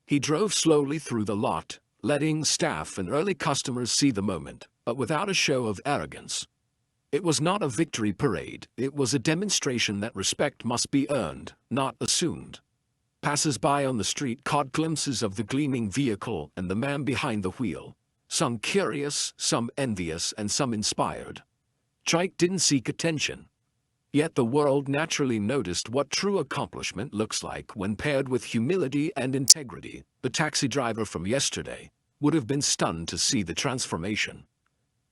He drove slowly through the lot, letting staff and early customers see the moment, but without a show of arrogance. It was not a victory parade, it was a demonstration that respect must be earned, not assumed. Passers-by on the street caught glimpses of the gleaming vehicle and the man behind the wheel, some curious, some envious, and some inspired. Chike didn't seek attention. Yet the world naturally noticed what true accomplishment looks like when paired with humility and integrity. The taxi driver from yesterday would have been stunned to see the transformation.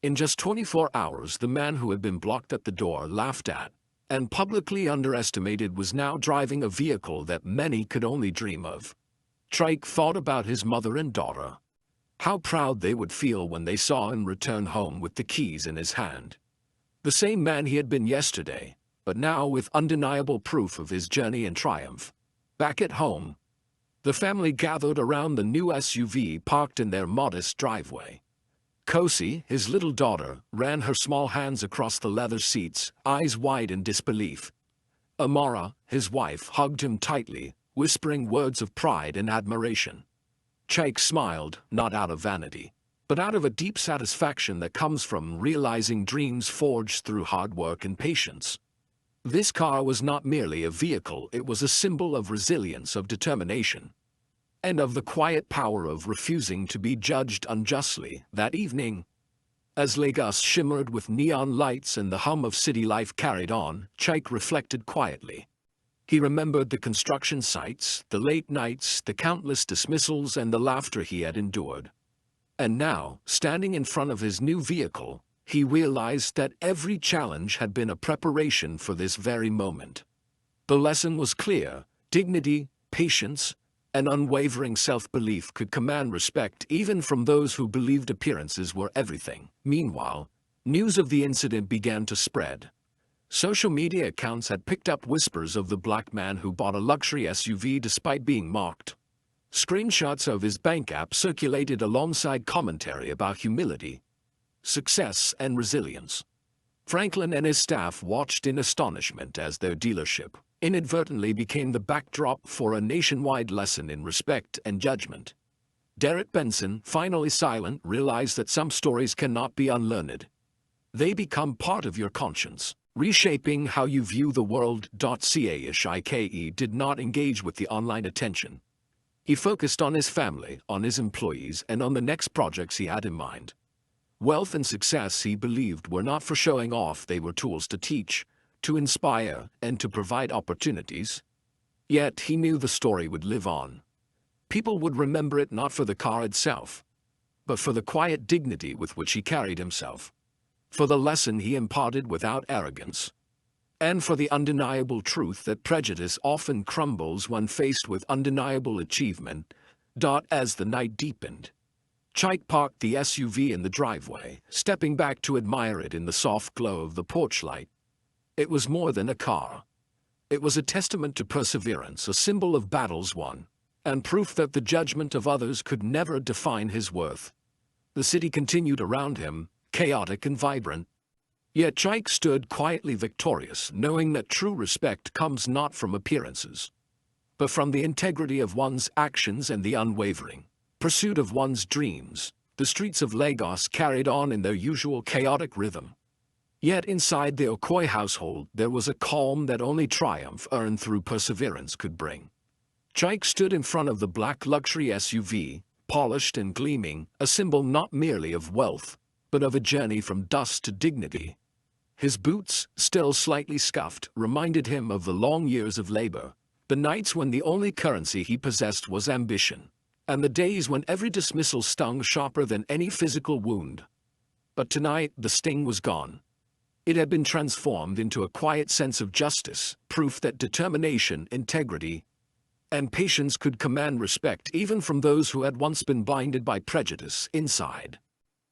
In just 24 hours, the man who had been blocked at the door, laughed at, and publicly underestimated was now driving a vehicle that many could only dream of. Chike thought about his mother and daughter. How proud they would feel when they saw him return home with the keys in his hand. The same man he had been yesterday, but now with undeniable proof of his journey and triumph. Back at home, the family gathered around the new SUV parked in their modest driveway. Kosi, his little daughter, ran her small hands across the leather seats, eyes wide in disbelief. Amara, his wife, hugged him tightly, whispering words of pride and admiration. Chaik smiled, not out of vanity, but out of a deep satisfaction that comes from realizing dreams forged through hard work and patience. This car was not merely a vehicle, it was a symbol of resilience, of determination, and of the quiet power of refusing to be judged unjustly. That evening, as Lagos shimmered with neon lights and the hum of city life carried on, Chaik reflected quietly. He remembered the construction sites, the late nights, the countless dismissals, and the laughter he had endured. And now, standing in front of his new vehicle, he realized that every challenge had been a preparation for this very moment. The lesson was clear: dignity, patience, and unwavering self-belief could command respect even from those who believed appearances were everything. Meanwhile, news of the incident began to spread. Social media accounts had picked up whispers of the black man who bought a luxury SUV despite being mocked. Screenshots of his bank app circulated alongside commentary about humility, success, and resilience. Franklin and his staff watched in astonishment as their dealership inadvertently became the backdrop for a nationwide lesson in respect and judgment. Derek Benson, finally silent, realized that some stories cannot be unlearned. They become part of your conscience, reshaping how you view the world. Caike did not engage with the online attention. He focused on his family, on his employees, and on the next projects he had in mind. Wealth and success, he believed, were not for showing off, they were tools to teach, to inspire, and to provide opportunities. Yet he knew the story would live on. People would remember it not for the car itself, but for the quiet dignity with which he carried himself, for the lesson he imparted without arrogance, and for the undeniable truth that prejudice often crumbles when faced with undeniable achievement. As the night deepened, Chaik parked the SUV in the driveway, stepping back to admire it in the soft glow of the porch light. It was more than a car. It was a testament to perseverance, a symbol of battles won, and proof that the judgment of others could never define his worth. The city continued around him, chaotic and vibrant. Yet Chaik stood quietly victorious, knowing that true respect comes not from appearances, but from the integrity of one's actions and the unwavering pursuit of one's dreams. The streets of Lagos carried on in their usual chaotic rhythm. Yet inside the Okoye household there was a calm that only triumph earned through perseverance could bring. Chaik stood in front of the black luxury SUV, polished and gleaming, a symbol not merely of wealth, but of a journey from dust to dignity. His boots, still slightly scuffed, reminded him of the long years of labor, the nights when the only currency he possessed was ambition, and the days when every dismissal stung sharper than any physical wound. But tonight the sting was gone. It had been transformed into a quiet sense of justice, proof that determination, integrity, and patience could command respect even from those who had once been blinded by prejudice. Inside,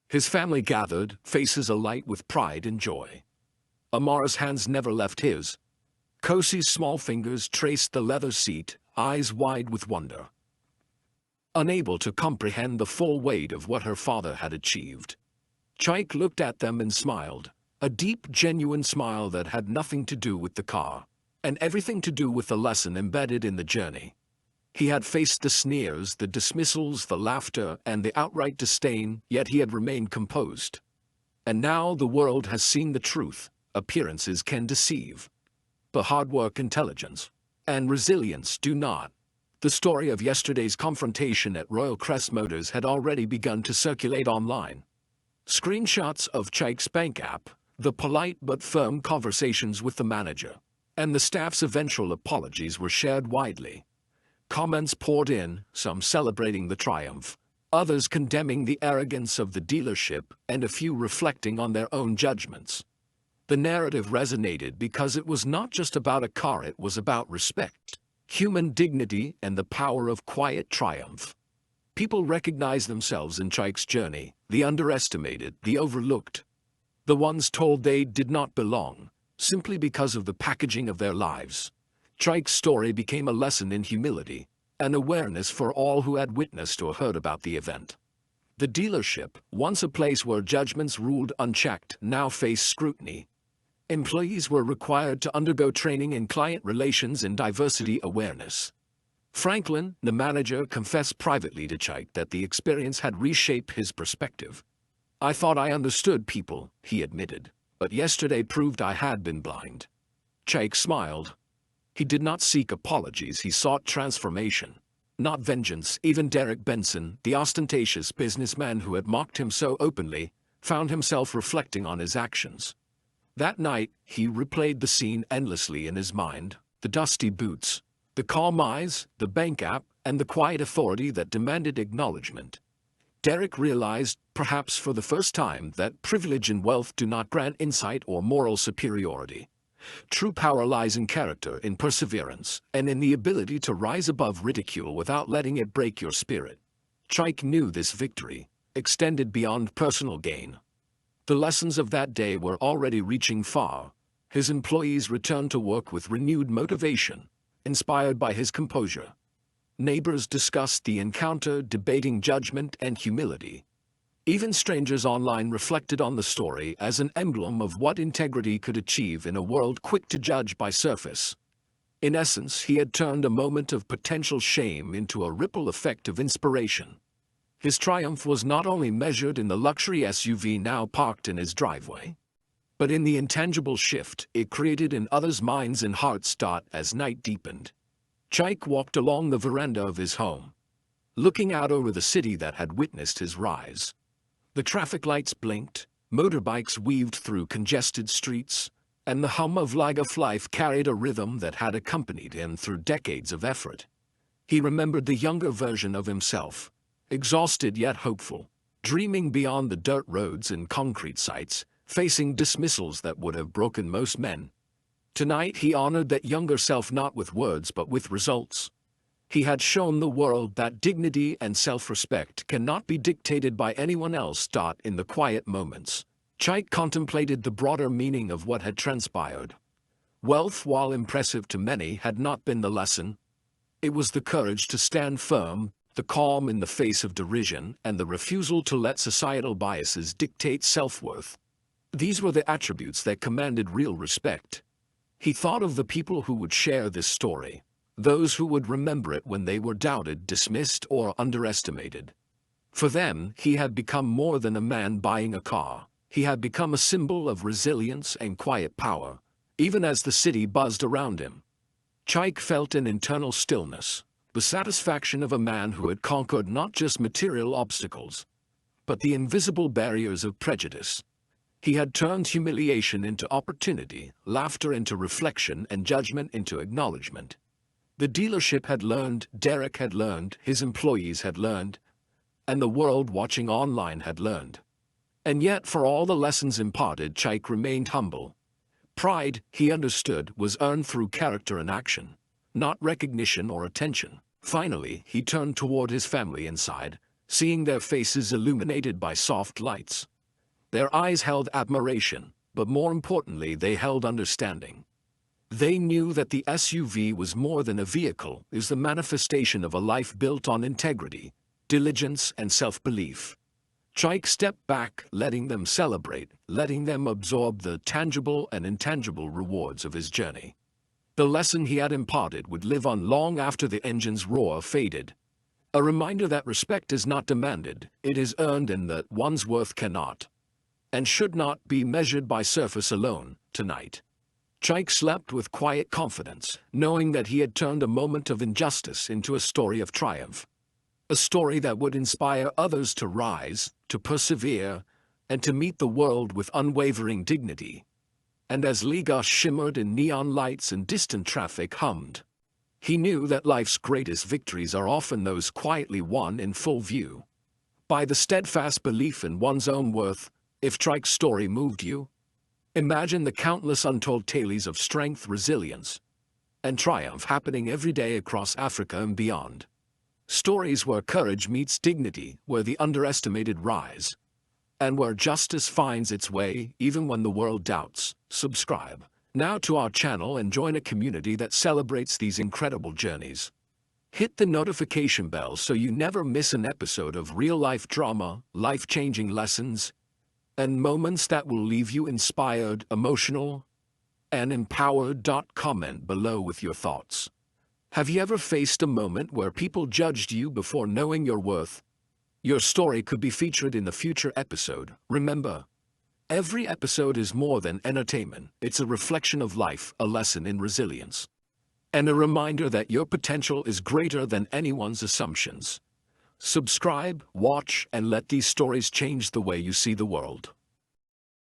his family gathered, faces alight with pride and joy. Amara's hands never left his. Kosi's small fingers traced the leather seat, eyes wide with wonder, unable to comprehend the full weight of what her father had achieved. Chaik looked at them and smiled, a deep, genuine smile that had nothing to do with the car, and everything to do with the lesson embedded in the journey. He had faced the sneers, the dismissals, the laughter, and the outright disdain, yet he had remained composed. And now the world has seen the truth. Appearances can deceive, but hard work, intelligence, and resilience do not. The story of yesterday's confrontation at Royal Crest Motors had already begun to circulate online. Screenshots of Chaik's bank app, the polite but firm conversations with the manager, and the staff's eventual apologies were shared widely. Comments poured in, some celebrating the triumph, others condemning the arrogance of the dealership, and a few reflecting on their own judgments. The narrative resonated because it was not just about a car, it was about respect, human dignity, and the power of quiet triumph. People recognized themselves in Chaik's journey, the underestimated, the overlooked, the ones told they did not belong. simply because of the packaging of their lives. Trike's story became a lesson in humility, an awareness for all who had witnessed or heard about the event. The dealership, once a place where judgments ruled unchecked, now faced scrutiny. Employees were required to undergo training in client relations and diversity awareness. Franklin, the manager, confessed privately to Chike that the experience had reshaped his perspective. "I thought I understood people," he admitted, "but yesterday proved I had been blind." Chike smiled. He did not seek apologies, he sought transformation, not vengeance. Even Derek Benson, the ostentatious businessman who had mocked him so openly, found himself reflecting on his actions. That night, he replayed the scene endlessly in his mind: the dusty boots, the calm eyes, the bank app, and the quiet authority that demanded acknowledgement. Derek realized, perhaps for the first time, that privilege and wealth do not grant insight or moral superiority. True power lies in character, in perseverance, and in the ability to rise above ridicule without letting it break your spirit. Chike knew this victory extended beyond personal gain. The lessons of that day were already reaching far. His employees returned to work with renewed motivation, inspired by his composure. Neighbors discussed the encounter, debating judgment and humility. Even strangers online reflected on the story as an emblem of what integrity could achieve in a world quick to judge by surface. In essence, he had turned a moment of potential shame into a ripple effect of inspiration. His triumph was not only measured in the luxury SUV now parked in his driveway, but in the intangible shift it created in others' minds and hearts. As night deepened, Chike walked along the veranda of his home, looking out over the city that had witnessed his rise. The traffic lights blinked, motorbikes weaved through congested streets, and the hum of life carried a rhythm that had accompanied him through decades of effort. He remembered the younger version of himself, exhausted yet hopeful, dreaming beyond the dirt roads and concrete sites, facing dismissals that would have broken most men. Tonight he honored that younger self not with words but with results. He had shown the world that dignity and self-respect cannot be dictated by anyone else. In the quiet moments, Chike contemplated the broader meaning of what had transpired. Wealth, while impressive to many, had not been the lesson. It was the courage to stand firm, the calm in the face of derision, and the refusal to let societal biases dictate self-worth. These were the attributes that commanded real respect. He thought of the people who would share this story, those who would remember it when they were doubted, dismissed, or underestimated. For them, he had become more than a man buying a car. He had become a symbol of resilience and quiet power, even as the city buzzed around him. Chike felt an internal stillness, the satisfaction of a man who had conquered not just material obstacles, but the invisible barriers of prejudice. He had turned humiliation into opportunity, laughter into reflection, and judgment into acknowledgement. The dealership had learned, Derek had learned, his employees had learned, and the world watching online had learned. And yet, for all the lessons imparted, Chike remained humble. Pride, he understood, was earned through character and action, not recognition or attention. Finally, he turned toward his family inside, seeing their faces illuminated by soft lights. Their eyes held admiration, but more importantly, they held understanding. They knew that the SUV was more than a vehicle, it was the manifestation of a life built on integrity, diligence, and self-belief. Chike stepped back, letting them celebrate, letting them absorb the tangible and intangible rewards of his journey. The lesson he had imparted would live on long after the engine's roar faded. A reminder that respect is not demanded, it is earned, and that one's worth cannot and should not be measured by surface alone. Tonight, Chike slept with quiet confidence, knowing that he had turned a moment of injustice into a story of triumph. A story that would inspire others to rise, to persevere, and to meet the world with unwavering dignity. And as Lagos shimmered in neon lights and distant traffic hummed, he knew that life's greatest victories are often those quietly won in full view. By the steadfast belief in one's own worth. If Chike's story moved you, imagine the countless untold tales of strength, resilience, and triumph happening every day across Africa and beyond. Stories where courage meets dignity, where the underestimated rise, and where justice finds its way even when the world doubts. Subscribe, Now to our channel and join a community that celebrates these incredible journeys. Hit the notification bell so you never miss an episode of real-life drama, life-changing lessons, and moments that will leave you inspired, emotional, and empowered. Comment below with your thoughts. Have you ever faced a moment where people judged you before knowing your worth? Your story could be featured in the future episode. Remember, every episode is more than entertainment. It's a reflection of life, a lesson in resilience, and a reminder that your potential is greater than anyone's assumptions. Subscribe, watch, and let these stories change the way you see the world.